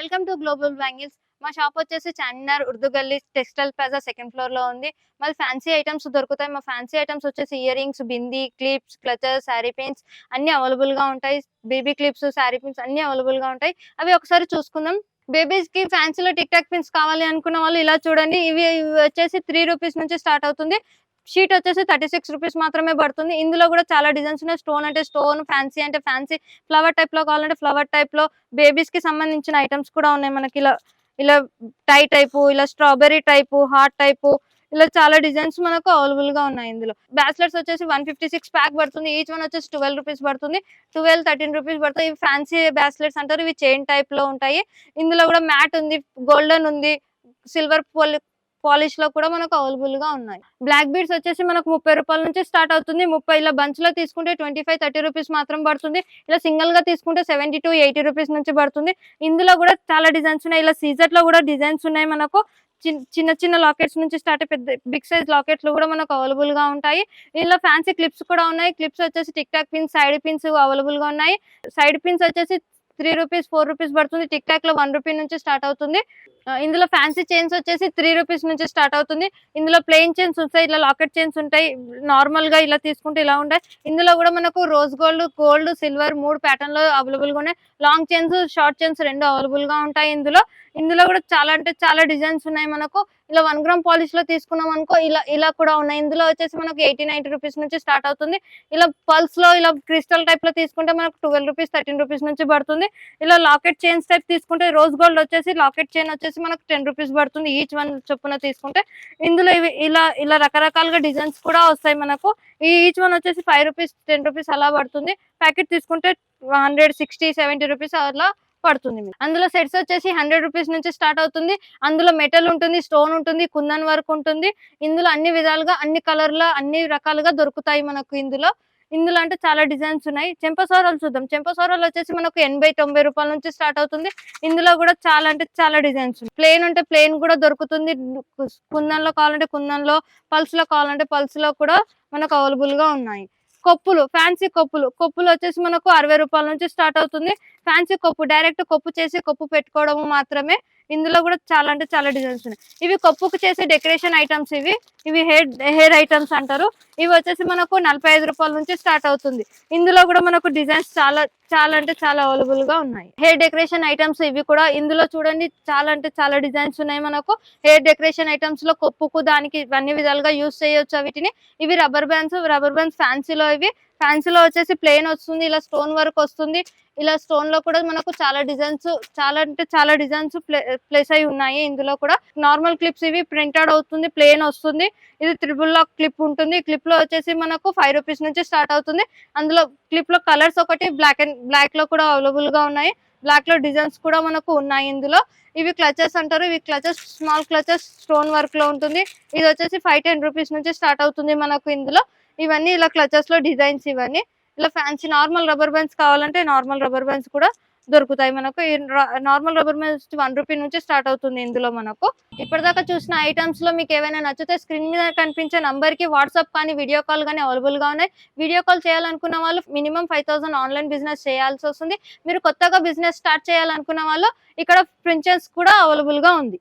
Welcome to global bangles. మా shop వచ్చేసి చార్మినార్ ఉర్దూ గల్లీ టెక్స్టైల్ ప్లాజా సెకండ్ ఫ్లోర్ లో ఉంది. మాది ఫ్యాన్సీ ఐటమ్స్ దొరుకుతాయి. మా ఫ్యాన్సీ ఐటమ్స్ వచ్చేసి ear rings, bindi, clips, clutches, sari pins అన్ని అవైలబుల్ గా ఉంటాయి. బేబీ క్లిప్స్, శారీ పిన్స్ అన్ని అవైలబుల్ గా ఉంటాయి. అవి ఒకసారి చూసుకుందాం. బేబీస్ కి ఫ్యాన్సీలో టిక్ టాక్ పిన్స్ కావాలి అనుకున్న వాళ్ళు ఇలా చూడండి. ఇవి వచ్చేసి 3 రూపీస్ నుంచి స్టార్ట్ అవుతుంది. షీట్ వచ్చేసి 36 రూపీస్ మాత్రమే పడుతుంది. ఇందులో కూడా చాలా డిజైన్స్ ఉన్నాయి. స్టోన్ అంటే స్టోన్, ఫ్యాన్సీ అంటే ఫ్యాన్సీ, ఫ్లవర్ టైప్ లో కావాలంటే ఫ్లవర్ టైప్ లో, బేబీస్ కి సంబంధించిన ఐటమ్స్ కూడా ఉన్నాయి మనకి. ఇలా ఇలా టై టైపు, ఇలా స్ట్రాబెర్రీ టైపు, హార్ట్ టైపు, ఇలా చాలా డిజైన్స్ మనకు అవైలబుల్ గా ఉన్నాయి. ఇందులో బ్రాస్లెట్స్ వచ్చేసి 156 ప్యాక్ పడుతుంది. ఈచ్ వన్ వచ్చేసి 12 రూపీస్ పడుతుంది. 13 రూపీస్ పడుతుంది. ఇవి ఫ్యాన్సీ బ్రాస్లెట్స్ అంటారు. ఇవి చైన్ టైప్ లో ఉంటాయి. ఇందులో కూడా మ్యాట్ ఉంది, గోల్డెన్ ఉంది, సిల్వర్ పాలిష్ లో కూడా మనకు అవైలబుల్ గా ఉన్నాయి. బ్లాక్ బీడ్స్ వచ్చేసి మనకు 30 రూపాయల నుంచి స్టార్ట్ అవుతుంది. 30 ఇలా బంచ్ లో తీసుకుంటే 25-30 రూపీస్ మాత్రం పడుతుంది. ఇలా సింగిల్ గా తీసుకుంటే 70-80 రూపీస్ నుంచి పడుతుంది. ఇందులో కూడా చాలా డిజైన్స్ ఉన్నాయి. ఇలా సీజర్ లో కూడా డిజైన్స్ ఉన్నాయి మనకు. చిన్న చిన్న లాకెట్స్ నుంచి స్టార్ట్ అయ్యి పెద్ద బిగ్ సైజ్ లాకెట్లు కూడా మనకు అవైలబుల్ గా ఉంటాయి. ఇలా ఫ్యాన్సీ క్లిప్స్ కూడా ఉన్నాయి. క్లిప్స్ వచ్చేసి tick talk pins, side pins available గా ఉన్నాయి. సైడ్ పిన్స్ వచ్చేసి 3 రూపీస్, 4 రూపీస్ పడుతుంది. టిక్ టాక్ లో 1 రూపీ నుంచి స్టార్ట్ అవుతుంది. ఇందులో ఫ్యాన్సీ చైన్స్ వచ్చేసి 3 రూపీస్ నుంచి స్టార్ట్ అవుతుంది. ఇందులో ప్లెయిన్ చైన్స్ ఉంటాయి, ఇలా లాకెట్ చైన్స్ ఉంటాయి. నార్మల్ గా ఇలా తీసుకుంటే ఇలా ఉంటాయి. ఇందులో కూడా మనకు rose gold, gold, silver 3 pattern లో అవైలబుల్ గా ఉన్నాయి. Long chains, short chains 2 available గా ఉంటాయి. ఇందులో కూడా చాలా అంటే చాలా డిజైన్స్ ఉన్నాయి మనకు. ఇలా 1 గ్రామ్ పాలిష్ లో తీసుకున్నాం అనుకో, ఇలా ఇలా కూడా ఉన్నాయి. ఇందులో వచ్చేసి మనకు 80-90 రూపీస్ నుంచి స్టార్ట్ అవుతుంది. ఇలా పల్స్ లో, ఇలా క్రిస్టల్ టైప్ లో తీసుకుంటే మనకు 12 రూపీస్, 13 రూపీస్ నుంచి పడుతుంది. ఇలా లాకెట్ చైన్స్ టైప్ తీసుకుంటే రోజ్ గోల్డ్ వచ్చేసి, లాకెట్ చైన్ వచ్చేసి మనకు 10 రూపీస్ పడుతుంది. ఈచ్ వన్ చొప్పున తీసుకుంటే ఇందులో ఇవి ఇలా ఇలా రకరకాలుగా డిజైన్స్ కూడా వస్తాయి మనకు. ఈచ్ వన్ వచ్చేసి 5 రూపీస్, 10 రూపీస్ అలా పడుతుంది. ప్యాకెట్ తీసుకుంటే 160-70 రూపీస్ అలా పడుతుంది. అందులో సెట్స్ వచ్చేసి 100 రూపీస్ నుంచి స్టార్ట్ అవుతుంది. అందులో మెటల్ ఉంటుంది, స్టోన్ ఉంటుంది, కుందన్ వర్క్ ఉంటుంది. ఇందులో అన్ని విధాలుగా, అన్ని కలర్ల, అన్ని రకాలుగా దొరుకుతాయి మనకు. ఇందులో అంటే చాలా డిజైన్స్ ఉన్నాయి. చెంపసౌరాలు చూద్దాం. చెంపసౌరాలు వచ్చేసి మనకు 80-90 రూపాయల నుంచి స్టార్ట్ అవుతుంది. ఇందులో కూడా చాలా అంటే చాలా డిజైన్స్ ఉన్నాయి. ప్లేన్ అంటే ప్లేన్ కూడా దొరుకుతుంది. కుందన్ లో కావాలంటే కుందన్ లో, పల్స్ లో కావాలంటే పల్స్ లో కూడా మనకు అవైలబుల్ గా ఉన్నాయి. కొప్పులు, ఫ్యాన్సీ కొప్పులు వచ్చేసి మనకు 60 రూపాయల నుంచి స్టార్ట్ అవుతుంది. ఫ్యాన్సీ కొప్పు డైరెక్ట్ కొప్పు చేసి కొప్పు పెట్టుకోవడము మాత్రమే. ఇందులో కూడా చాలా అంటే చాలా డిజైన్స్ ఉన్నాయి. ఇవి కొప్పుకు చేసే డెకరేషన్ ఐటమ్స్. ఇవి హెయిర్ ఐటమ్స్ అంటారు. ఇవి వచ్చేసి మనకు 45 రూపాయల నుంచి స్టార్ట్ అవుతుంది. ఇందులో కూడా మనకు డిజైన్స్ చాలా చాలా అంటే చాలా అవైలబుల్ గా ఉన్నాయి. హెయిర్ డెకరేషన్ ఐటమ్స్ ఇవి కూడా. ఇందులో చూడండి చాలా అంటే చాలా డిజైన్స్ ఉన్నాయి మనకు. హెయిర్ డెకరేషన్ ఐటమ్స్ లో కొప్పుకు, దానికి అన్ని విధాలుగా యూజ్ చేయొచ్చు వీటిని. ఇవి రబ్బర్ బ్యాండ్స్ ఫ్యాన్సీలో. ఫ్యాన్సీలో వచ్చేసి ప్లేన్ వస్తుంది, ఇలా స్టోన్ వర్క్ వస్తుంది. ఇలా స్టోన్ లో కూడా మనకు చాలా డిజైన్స్, చాలా అంటే చాలా డిజైన్స్ ప్లేస్ అయి ఉన్నాయి. ఇందులో కూడా నార్మల్ క్లిప్స్, ఇవి ప్రింటెడ్ అవుతుంది, ప్లేన్ వస్తుంది. ఇది త్రిబుల్ లాక్ క్లిప్ ఉంటుంది. క్లిప్ లో వచ్చేసి మనకు 5 రూపీస్ నుంచి స్టార్ట్ అవుతుంది. అందులో క్లిప్ లో కలర్స్ ఒకటి బ్లాక్ లో కూడా అవైలబుల్ గా ఉన్నాయి. బ్లాక్ లో డిజైన్స్ కూడా మనకు ఉన్నాయి. ఇందులో ఇవి క్లచెస్ అంటారు. ఇవి clutches, small clutches, stone work లో ఉంటుంది. ఇది వచ్చేసి 5-10 రూపీస్ నుంచి స్టార్ట్ అవుతుంది మనకు. ఇందులో ఇవన్నీ ఇలా క్లచెస్ లో డిజైన్స్. ఇవన్నీ ఇలా ఫ్యాన్సీ నార్మల్ రబ్బర్ బ్యాండ్స్ కావాలంటే నార్మల్ రబ్బర్ బ్యాండ్స్ కూడా దొరుకుతాయి మనకు. నార్మల్ రబ్బర్ బ్యాండ్స్ 1 రూపీ నుంచి స్టార్ట్ అవుతుంది. ఇందులో మనకు ఇప్పటిదాకా చూసిన ఐటమ్స్ లో మీకు ఏవైనా నచ్చితే స్క్రీన్ మీద కనిపించే నంబర్ కి వాట్సాప్ కానీ వీడియో కాల్ కానీ అవైలబుల్ గా ఉన్నాయి. వీడియో కాల్ చేయాలనుకున్న వాళ్ళు మినిమం 5,000 ఆన్లైన్ బిజినెస్ చేయాల్సి వస్తుంది. మీరు కొత్తగా బిజినెస్ స్టార్ట్ చేయాలనుకున్న వాళ్ళు ఇక్కడ ఫ్రెంచైజ్ కూడా అవైలబుల్ గా ఉంది.